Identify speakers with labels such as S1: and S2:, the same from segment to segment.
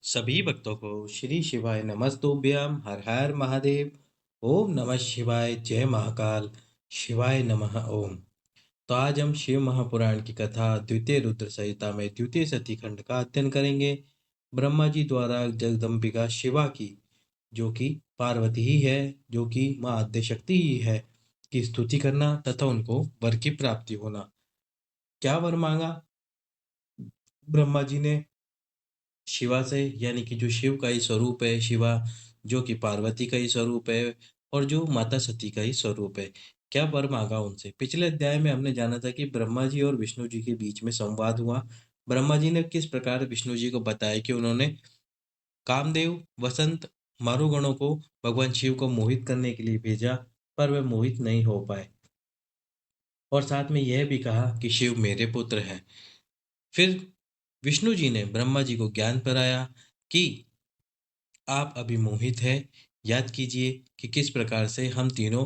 S1: सभी भक्तों को श्री शिवाय नमस्तुभ्यम हर हर महादेव। ओम नमः शिवाय, जय महाकाल, शिवाय नमः ओम। तो आज हम शिव महापुराण की कथा द्वितीय रुद्र संहिता में द्वितीय सती खंड का अध्ययन करेंगे। ब्रह्मा जी द्वारा जगदम्बिका शिवा की, जो कि पार्वती ही है, जो कि माँ आद्यशक्ति ही है, की स्तुति करना तथा उनको वर की प्राप्ति होना। क्या वर मांगा ब्रह्मा जी ने शिवा से, यानी कि जो शिव का ही स्वरूप है शिवा, जो कि पार्वती का ही स्वरूप है और जो माता सती का ही स्वरूप है। क्या वर मांगा उनसे? पिछले अध्याय में हमने जाना था कि ब्रह्मा जी और विष्णु जी के बीच में संवाद हुआ। ब्रह्मा जी ने किस प्रकार विष्णु जी को बताया कि उन्होंने कामदेव, वसंत, मारुगणों को भगवान शिव को मोहित करने के लिए भेजा, पर वे मोहित नहीं हो पाए। और साथ में यह भी कहा कि शिव मेरे पुत्र हैं। फिर विष्णु जी ने ब्रह्मा जी को ज्ञान कराया कि आप अभी मोहित हैं। याद कीजिए कि किस प्रकार से हम तीनों,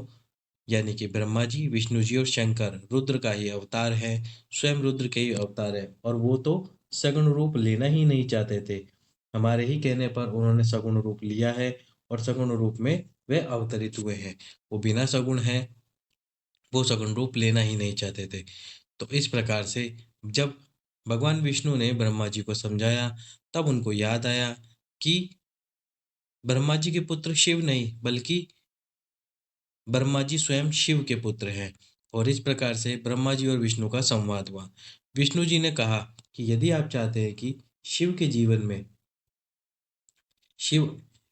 S1: यानी कि ब्रह्मा जी, विष्णु जी और शंकर रुद्र का ही अवतार है, स्वयं रुद्र के ही अवतार है, और वो तो सगुण रूप लेना ही नहीं चाहते थे। हमारे ही कहने पर उन्होंने सगुण रूप लिया है और सगुण रूप में वे अवतरित हुए हैं। वो बिना सगुण है, वो सगुण रूप लेना ही नहीं चाहते थे। तो इस प्रकार से जब भगवान विष्णु ने ब्रह्मा जी को समझाया, तब उनको याद आया कि ब्रह्मा जी के पुत्र शिव नहीं, बल्कि ब्रह्मा जी स्वयं शिव के पुत्र हैं। और इस प्रकार से ब्रह्मा जी और विष्णु का संवाद हुआ। विष्णु जी ने कहा कि यदि आप चाहते हैं कि शिव के जीवन में शिव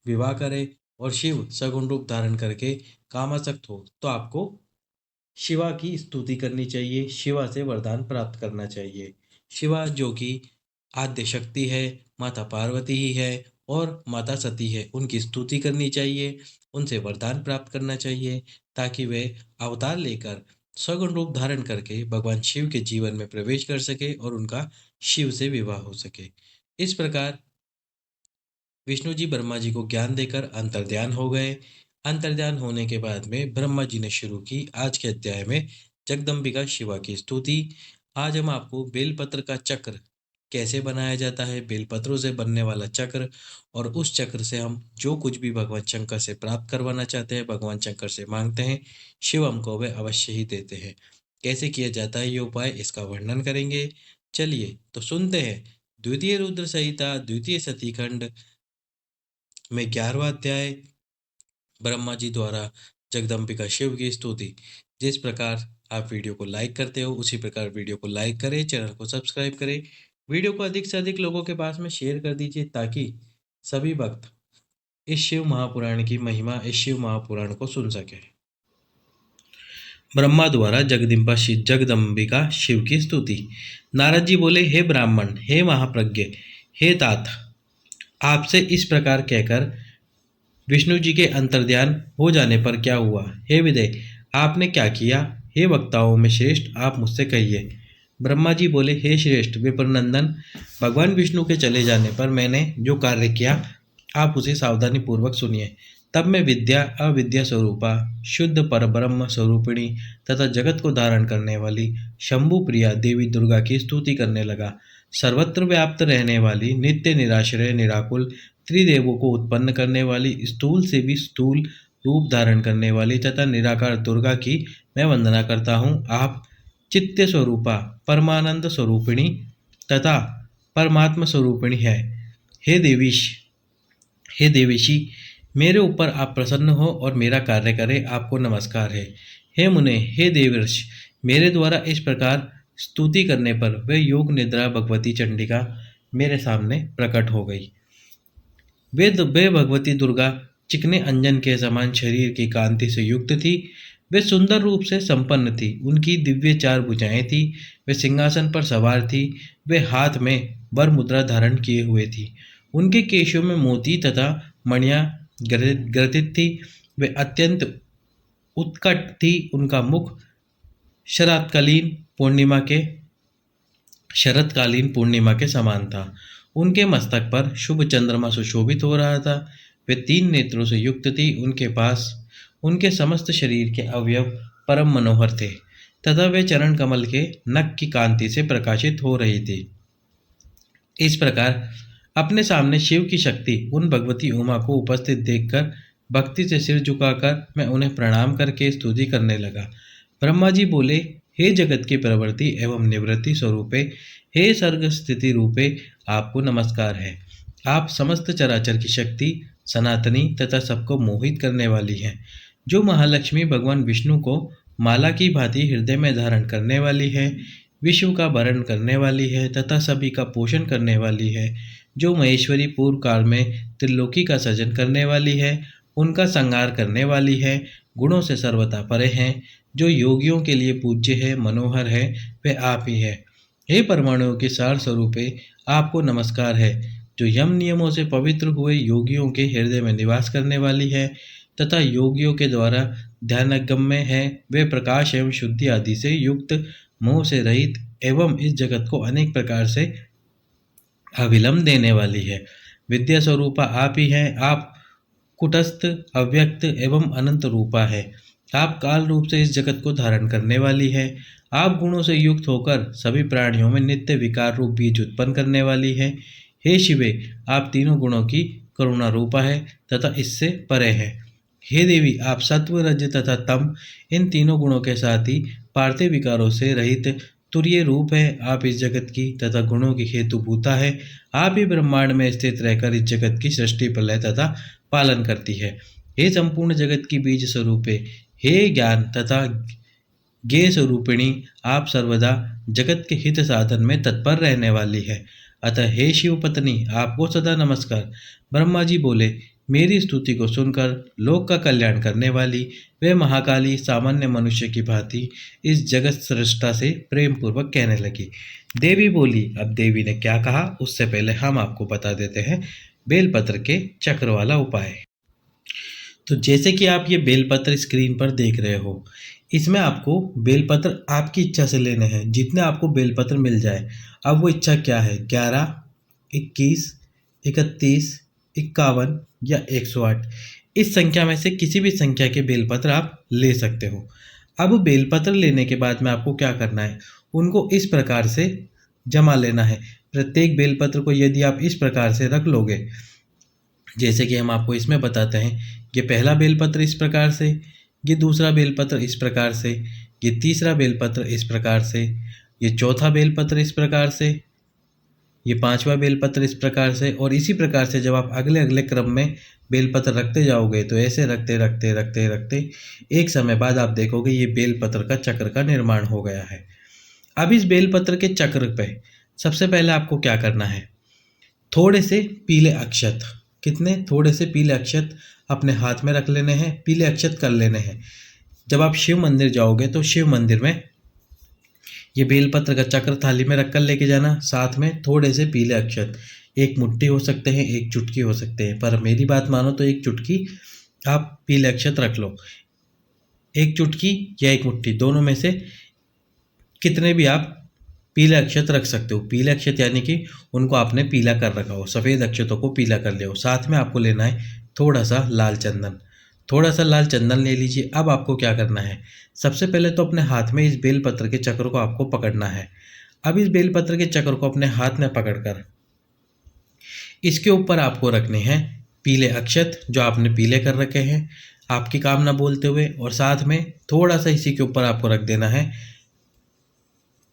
S1: विवाह करे और शिव सगुण रूप धारण करके कामासक्त हो, तो आपको शिवा की स्तुति करनी चाहिए, शिवा से वरदान प्राप्त करना चाहिए। शिवा, जो कि आद्य शक्ति है, माता पार्वती ही है और माता सती है, उनकी स्तुति करनी चाहिए, उनसे वरदान प्राप्त करना चाहिए, ताकि वे अवतार लेकर सगुण रूप धारण करके भगवान शिव के जीवन में प्रवेश कर सके और उनका शिव से विवाह हो सके। इस प्रकार विष्णु जी ब्रह्मा जी को ज्ञान देकर अंतर्ध्यान हो गए। अंतर्ध्यान होने के बाद में ब्रह्मा जी ने शुरू की आज के अध्याय में जगदम्बिका शिवा की स्तुति। आज हम आपको बेलपत्र का चक्र कैसे बनाया जाता है, बेलपत्रों से बनने वाला चक्र, और उस चक्र से हम जो कुछ भी भगवान शंकर से प्राप्त करवाना चाहते हैं, भगवान शंकर से मांगते हैं, शिव हमको वे अवश्य ही देते हैं। कैसे किया जाता है ये उपाय, इसका वर्णन करेंगे। चलिए तो सुनते हैं द्वितीय रुद्र संहिता द्वितीय सतीखंड में 11वां अध्याय, ब्रह्मा जी द्वारा जगदम्बिका शिव की स्तुति। जिस प्रकार आप वीडियो को लाइक करते हो, उसी प्रकार वीडियो को लाइक करें, चैनल को सब्सक्राइब करें, वीडियो को अधिक से अधिक लोगों के पास में शेयर कर दीजिए, ताकि सभी भक्त इस शिव महापुराण की महिमा, इस शिव महापुराण को सुन सके। ब्रह्मा द्वारा जगदम्बिका शिव की स्तुति। नारद जी बोले, हे ब्राह्मण, हे महाप्रज्ञ, हे तात, आपसे इस प्रकार कहकर विष्णु जी के अंतर्ध्यान हो जाने पर क्या हुआ? हे विदय, आपने क्या किया? हे वक्ताओं में श्रेष्ठ, आप मुझसे कहिए। ब्रह्मा जी बोले, हे श्रेष्ठ विप्रनंदन, भगवान विष्णु के चले जाने पर मैंने जो कार्य किया, आप उसे सावधानी पूर्वक सुनिए। तब मैं विद्या, अविद्या स्वरूपा, शुद्ध परब्रह्म स्वरूपिणी तथा जगत को धारण करने वाली शंभु प्रिया देवी दुर्गा की स्तुति करने लगा। सर्वत्र व्याप्त रहने वाली, नित्य निराश्रय निराकुल, त्रिदेवों को उत्पन्न करने वाली, स्थूल से भी स्थूल रूप धारण करने वाली तथा निराकार दुर्गा की मैं वंदना करता हूँ। आप चित्त स्वरूपा, परमानंद स्वरूपिणी तथा परमात्मा स्वरूपिणी है। हे देवीश, हे देवेशी, मेरे ऊपर आप प्रसन्न हो और मेरा कार्य करे, आपको नमस्कार है। हे मुने, हे देवर्ष, मेरे द्वारा इस प्रकार स्तुति करने पर वे योग निद्रा भगवती चंडिका मेरे सामने प्रकट हो गई। वे भगवती दुर्गा चिकने अंजन के समान शरीर की कांति से युक्त थी। वे सुंदर रूप से संपन्न थी। उनकी दिव्य चार भुजाएं थी। वे सिंहासन पर सवार थी। वे हाथ में वर मुद्रा धारण किए हुए थी। उनके केशों में मोती तथा मणियां ग्रथित थी। वे अत्यंत उत्कट थी। उनका मुख शरतकालीन पूर्णिमा के शरतकालीन पूर्णिमा के समान था। उनके मस्तक पर शुभ चंद्रमा सुशोभित हो रहा था। वे 3 नेत्रों से युक्त थी। उनके पास उनके समस्त शरीर के अवयव परम मनोहर थे तथा वे चरण कमल के नख की कांति से प्रकाशित हो रही थी। इस प्रकार अपने सामने शिव की शक्ति उन भगवती उमा को उपस्थित देखकर भक्ति से सिर झुकाकर मैं उन्हें प्रणाम करके स्तुति करने लगा। ब्रह्मा जी बोले, हे जगत की प्रवृत्ति एवं निवृत्ति स्वरूपे, हे सर्ग स्थिति रूपे, आपको नमस्कार है। आप समस्त चराचर की शक्ति, सनातनी तथा सबको मोहित करने वाली हैं। जो महालक्ष्मी भगवान विष्णु को माला की भांति हृदय में धारण करने वाली है, विश्व का भरण करने वाली है तथा सभी का पोषण करने वाली है, जो महेश्वरी पूर्व काल में त्रिलोकी का सृजन करने वाली है, उनका संहार करने वाली है, गुणों से सर्वथा परे हैं, जो योगियों के लिए पूज्य है, मनोहर है, वह आप ही है। हे परमाणुओं के सार स्वरूपे, आपको नमस्कार है। जो यम नियमों से पवित्र हुए योगियों के हृदय में निवास करने वाली है तथा योगियों के द्वारा ध्यानगम्य है, वे प्रकाश एवं शुद्धि आदि से युक्त, मोह से रहित एवं इस जगत को अनेक प्रकार से अविलंब देने वाली है। विद्या स्वरूपा आप ही हैं। आप कुटस्थ, अव्यक्त एवं अनंत रूपा है। आप काल रूप से इस जगत को धारण करने वाली है। आप गुणों से युक्त होकर सभी प्राणियों में नित्य विकार रूप बीज उत्पन्न करने वाली है। हे शिवे, आप तीनों गुणों की करुणा रूपा है तथा इससे परे है। हे देवी, आप सत्व, रज तथा तम, इन तीनों गुणों के साथ ही पार्थिव विकारों से रहित तुरीय रूप है। आप इस जगत की तथा गुणों की हेतुभूता है। आप ही ब्रह्मांड में स्थित रहकर इस जगत की सृष्टि, प्रलय तथा पालन करती है। हे संपूर्ण जगत की बीज स्वरूपे, हे ज्ञान तथा ज्ञेय स्वरूपिणी, आप सर्वदा जगत के हित साधन में तत्पर रहने वाली है। अतः हे शिव पत्नी, आपको सदा नमस्कार। ब्रह्मा जी बोले, मेरी स्तुति को सुनकर लोक का कल्याण करने वाली वे महाकाली सामान्य मनुष्य की भांति इस जगत सृष्टा से प्रेम पूर्वक कहने लगी। देवी बोली, अब देवी ने क्या कहा उससे पहले हम आपको बता देते हैं बेलपत्र के चक्र वाला उपाय। तो जैसे कि आप ये बेलपत्र स्क्रीन पर देख रहे हो, इसमें आपको बेलपत्र आपकी इच्छा से लेने हैं, जितने आपको बेलपत्र मिल जाए। अब वो इच्छा क्या है, 11, 21, 31, 51 या 108, इस संख्या में से किसी भी संख्या के बेलपत्र आप ले सकते हो। अब बेलपत्र लेने के बाद में आपको क्या करना है, उनको इस प्रकार से जमा लेना है। प्रत्येक बेलपत्र को यदि आप इस प्रकार से रख लोगे, जैसे कि हम आपको इसमें बताते हैं, ये पहला बेलपत्र इस प्रकार से, ये दूसरा बेलपत्र इस प्रकार से, ये तीसरा बेलपत्र इस प्रकार से, ये चौथा बेलपत्र इस प्रकार से, ये पांचवा बेलपत्र इस प्रकार से, और इसी प्रकार से जब आप अगले अगले क्रम में बेलपत्र रखते जाओगे तो ऐसे रखते रखते रखते रखते एक समय बाद आप देखोगे ये बेलपत्र का चक्र का निर्माण हो गया है। अब इस बेलपत्र के चक्र पे सबसे पहले आपको क्या करना है, थोड़े से पीले अक्षत, कितने, थोड़े से पीले अक्षत अपने हाथ में रख लेने हैं, पीले अक्षत कर लेने हैं। जब आप शिव मंदिर जाओगे तो शिव मंदिर में ये बेलपत्र का चक्र थाली में रखकर लेके जाना, साथ में थोड़े से पीले अक्षत, एक मुट्ठी हो सकते हैं, एक चुटकी हो सकते हैं, पर मेरी बात मानो तो एक चुटकी आप पीले अक्षत रख लो। एक चुटकी या एक मुट्ठी, दोनों में से कितने भी आप पीले अक्षत रख सकते हो। पीले अक्षत यानी कि उनको आपने पीला कर रखा हो, सफ़ेद अक्षतों को पीला कर लिया हो। साथ में आपको लेना है थोड़ा सा लाल चंदन, थोड़ा सा लाल चंदन ले लीजिए। अब आपको क्या करना है, सबसे पहले तो अपने हाथ में इस बेलपत्र के चक्र को आपको पकड़ना है। अब इस बेलपत्र के चक्र को अपने हाथ में पकड़कर इसके ऊपर आपको रखने हैं पीले अक्षत, जो आपने पीले कर रखे हैं आपकी कामना बोलते हुए, और साथ में थोड़ा सा इसी के ऊपर आपको रख देना है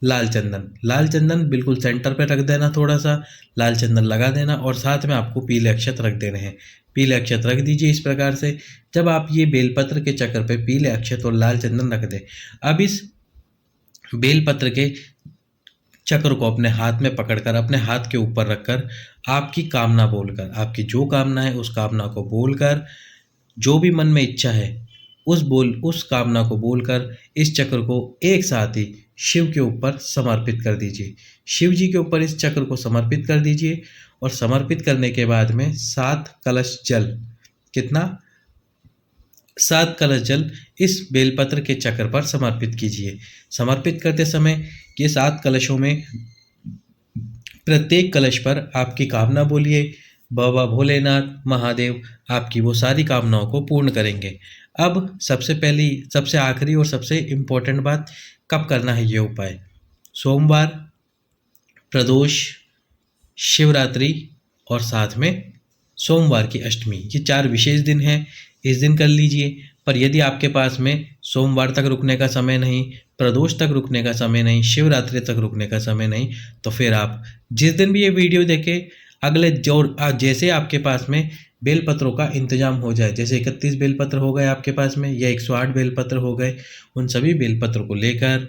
S1: लाल चंदन। लाल चंदन बिल्कुल सेंटर पे रख देना, थोड़ा सा लाल चंदन लगा देना, और साथ में आपको पीले अक्षत रख देने हैं। पीले अक्षत रख दीजिए इस प्रकार से। जब आप ये बेलपत्र के चक्र पे पीले अक्षत और लाल चंदन रख दें, अब इस बेलपत्र के चक्र को अपने हाथ में पकड़कर अपने हाथ के ऊपर रखकर आपकी कामना बोलकर, आपकी जो कामना है उस कामना को बोलकर, जो भी मन में इच्छा है उस कामना को बोलकर इस चक्र को एक साथ ही शिव के ऊपर समर्पित कर दीजिए। शिव जी के ऊपर इस चक्र को समर्पित कर दीजिए, और समर्पित करने के बाद में 7 कलश जल, कितना, 7 कलश जल इस बेलपत्र के चक्र पर समर्पित कीजिए। समर्पित करते समय ये 7 कलशों में प्रत्येक कलश पर आपकी कामना बोलिए। बाबा भोलेनाथ महादेव आपकी वो सारी कामनाओं को पूर्ण करेंगे। अब सबसे पहली, सबसे आखिरी और सबसे इम्पोर्टेंट बात, कब करना है ये उपाय, सोमवार, प्रदोष, शिवरात्रि और साथ में सोमवार की अष्टमी, ये 4 विशेष दिन हैं। इस दिन कर लीजिए। पर यदि आपके पास में सोमवार तक रुकने का समय नहीं, प्रदोष तक रुकने का समय नहीं, शिवरात्रि तक रुकने का समय नहीं, तो फिर आप जिस दिन भी ये वीडियो देखें, अगले जैसे आपके पास में बेलपत्रों का इंतजाम हो जाए, जैसे 31 बेलपत्र हो गए आपके पास में या 108 बेलपत्र हो गए, उन सभी बेलपत्र को लेकर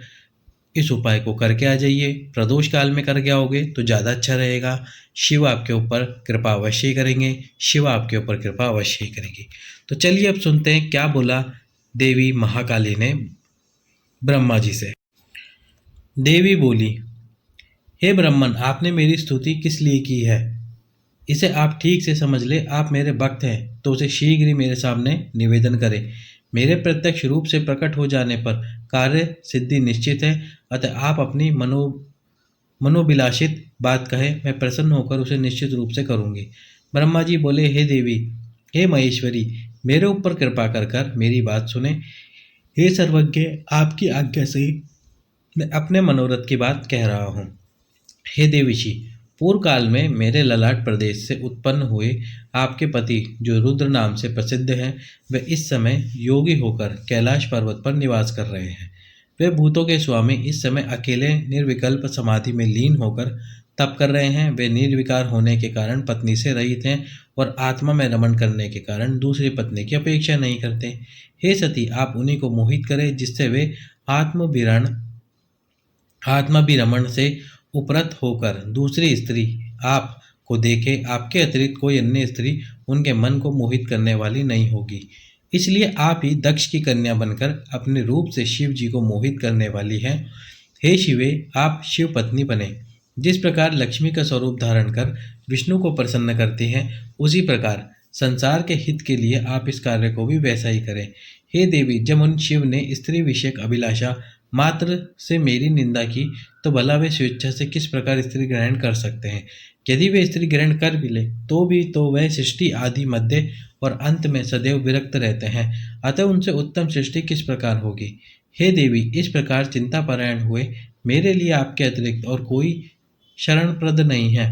S1: इस उपाय को करके आ जाइए। प्रदोष काल में करके आओगे तो ज़्यादा अच्छा रहेगा। शिव आपके ऊपर कृपा अवश्य ही करेंगे, शिव आपके ऊपर कृपा अवश्य ही करेंगी। तो चलिए अब सुनते हैं क्या बोला देवी महाकाली ने ब्रह्मा जी से। देवी बोली, हे ब्रह्मन, आपने मेरी स्तुति किस लिए की है, इसे आप ठीक से समझ ले। आप मेरे भक्त हैं तो उसे शीघ्र ही मेरे सामने निवेदन करें। मेरे प्रत्यक्ष रूप से प्रकट हो जाने पर कार्य सिद्धि निश्चित है। अतः आप अपनी मनोभिलाषित बात कहें, मैं प्रसन्न होकर उसे निश्चित रूप से करूंगी। ब्रह्मा जी बोले, हे देवी, हे महेश्वरी, मेरे ऊपर कृपा कर कर मेरी बात सुने। हे सर्वज्ञ, आपकी आज्ञा से मैं अपने मनोरथ की बात कह रहा हूँ। हे देवीशी, पूर्व काल में मेरे ललाट प्रदेश से उत्पन्न हुए आपके पति, जो रुद्र नाम से प्रसिद्ध हैं, वे इस समय योगी होकर कैलाश पर्वत पर निवास कर रहे हैं। वे भूतों के स्वामी इस समय अकेले निर्विकल्प समाधि में लीन होकर तप कर रहे हैं। वे निर्विकार होने के कारण पत्नी से रहित हैं और आत्मा में रमण करने के कारण दूसरी पत्नी की अपेक्षा नहीं करते। हे सती, आप उन्हीं को मोहित करें जिससे वे आत्माभिरमण से उपरत होकर दूसरी स्त्री आप को देखे। आपके अतिरिक्त कोई अन्य स्त्री उनके मन को मोहित करने वाली नहीं होगी। इसलिए आप ही दक्ष की कन्या बनकर अपने रूप से शिव जी को मोहित करने वाली हैं। हे शिवे, आप शिव पत्नी बने। जिस प्रकार लक्ष्मी का स्वरूप धारण कर विष्णु को प्रसन्न करती हैं, उसी प्रकार संसार के हित के लिए आप इस कार्य को भी वैसा ही करें। हे देवी, जब उन शिव ने स्त्री विषयक अभिलाषा मात्र से मेरी निंदा की, तो भला वे स्वेच्छा से किस प्रकार स्त्री ग्रहण कर सकते हैं। यदि वे स्त्री ग्रहण कर भी ले तो वह सृष्टि आदि, मध्य और अंत में सदैव विरक्त रहते हैं। अतः उनसे उत्तम सृष्टि किस प्रकार होगी। हे देवी, इस प्रकार चिंतापरायण हुए मेरे लिए आपके अतिरिक्त और कोई शरणप्रद नहीं है।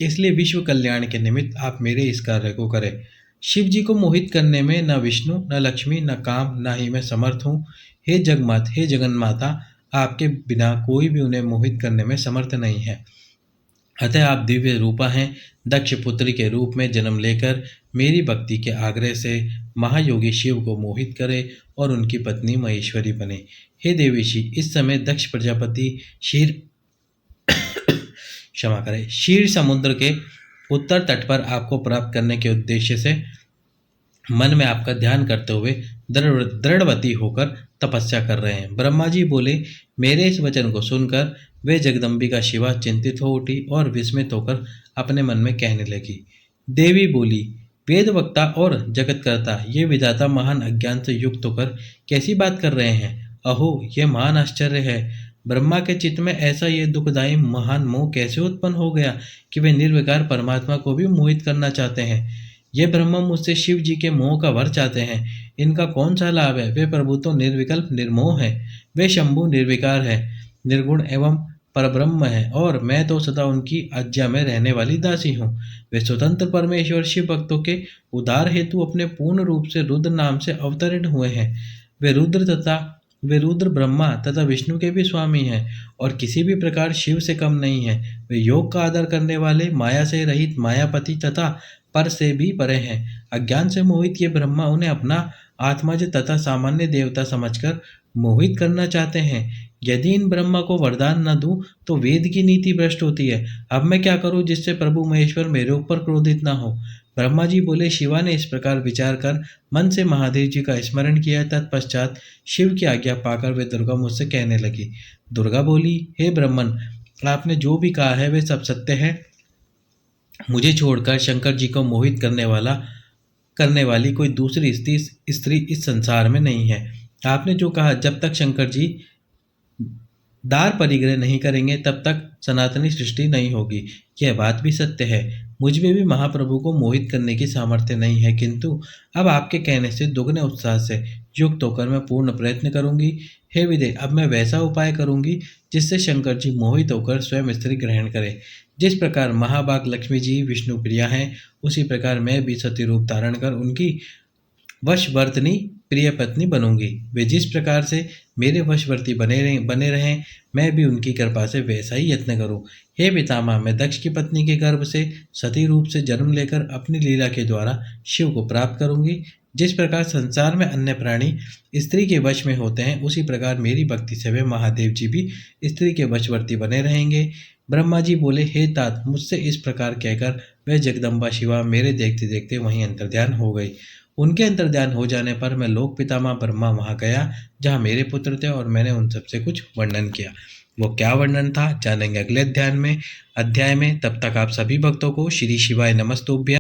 S1: इसलिए विश्व कल्याण के निमित्त आप मेरे इस कार्य को करें। शिव जी को मोहित करने में न विष्णु, न लक्ष्मी, न काम, न ही मैं समर्थ हूँ। हे जगन्मात, हे जगन्माता, आपके बिना कोई भी उन्हें मोहित करने में समर्थ नहीं है। अतः आप दिव्य रूपा हैं। दक्ष पुत्री के रूप में जन्म लेकर मेरी भक्ति के आग्रह से महायोगी शिव को मोहित करे और उनकी पत्नी महेश्वरी बने। हे देवीशी, इस समय दक्ष प्रजापति क्षमा करें, क्षीर समुद्र के उत्तर तट पर आपको प्राप्त करने के उद्देश्य से मन में आपका ध्यान करते हुए दृढ़वती होकर तपस्या कर रहे हैं। ब्रह्मा जी बोले, मेरे इस वचन को सुनकर वे जगदम्बिका शिवा चिंतित हो उठी और विस्मित होकर अपने मन में कहने लगी। देवी बोली, वेद वक्ता और जगतकर्ता, ये विधाता महान अज्ञान से युक्त होकर कैसी बात कर रहे हैं। अहो, यह महान आश्चर्य है। ब्रह्मा के चित्त में ऐसा ये दुखदायी महान मोह कैसे उत्पन्न हो गया कि वे निर्विकार परमात्मा को भी मोहित करना चाहते हैं। ये ब्रह्मा मुझसे शिव जी के मोह का वर चाहते हैं। इनका कौन सा लाभ है। वे प्रभु तो निर्विकल्प निर्मोह है। वे शंभु निर्विकार है, निर्गुण एवं परब्रह्म है, और मैं तो सदा उनकी आज्ञा में रहने वाली दासी हूँ। वे स्वतंत्र परमेश्वर शिव भक्तों के उद्धार हेतु अपने पूर्ण रूप से रुद्र नाम से अवतरित हुए हैं। वे रुद्र ब्रह्मा तथा विष्णु के भी स्वामी हैं और किसी भी प्रकार शिव से कम नहीं है। वे योग का आदर करने वाले, माया से रहित मायापति तथा पर से भी परे हैं। अज्ञान से मोहित ये ब्रह्मा उन्हें अपना आत्मज तथा सामान्य देवता समझकर मोहित करना चाहते हैं। यदि इन ब्रह्मा को वरदान न दूं तो वेद की नीति भ्रष्ट होती है। अब मैं क्या करूं जिससे प्रभु महेश्वर मेरे ऊपर क्रोधित न हो। ब्रह्मा जी बोले, शिवा ने इस प्रकार विचार कर मन से महादेव जी का स्मरण किया। तत्पश्चात शिव की आज्ञा पाकर वे दुर्गा मुझसे कहने लगी। दुर्गा बोली, हे ब्रह्मन, आपने जो भी कहा है वे सब सत्य है। मुझे छोड़कर शंकर जी को मोहित करने वाली कोई दूसरी स्त्री इस संसार में नहीं है। आपने जो कहा, जब तक शंकर जी दार परिग्रह नहीं करेंगे तब तक सनातनी सृष्टि नहीं होगी। यह बात भी सत्य है। मुझ में भी महाप्रभु को मोहित करने की सामर्थ्य नहीं है, किंतु अब आपके कहने से दुगने उत्साह से युक्त होकर मैं पूर्ण प्रयत्न करूंगी। हे विदे, अब मैं वैसा उपाय करूंगी जिससे शंकर जी मोहित होकर स्वयं स्त्री ग्रहण करें। जिस प्रकार महाभाग लक्ष्मी जी विष्णु प्रिया हैं, उसी प्रकार मैं भी सती रूप धारण कर उनकी वशवर्तनी प्रिय पत्नी बनूंगी। वे जिस प्रकार से मेरे वशवर्ती बने रहें, मैं भी उनकी कृपा से वैसा ही यत्न करूं। हे पितामह, मैं दक्ष की पत्नी के गर्भ से सती रूप से जन्म लेकर अपनी लीला के द्वारा शिव को प्राप्त करूंगी। जिस प्रकार संसार में अन्य प्राणी स्त्री के वश में होते हैं, उसी प्रकार मेरी भक्ति से वे महादेव जी भी स्त्री के वशवर्ती बने रहेंगे। ब्रह्मा जी बोले, हे तात, मुझसे इस प्रकार कहकर वह जगदम्बा शिवा मेरे देखते देखते वहीं अंतर्ध्यान हो गई। उनके अंतर्ध्यान हो जाने पर मैं लोक पितामह ब्रह्मा वहां गया, जहां मेरे पुत्र थे, और मैंने उन सबसे कुछ वर्णन किया। वो क्या वर्णन था जानेंगे अगले अध्याय में। तब तक आप सभी भक्तों को श्री शिवाय नमस्तुभ्यं।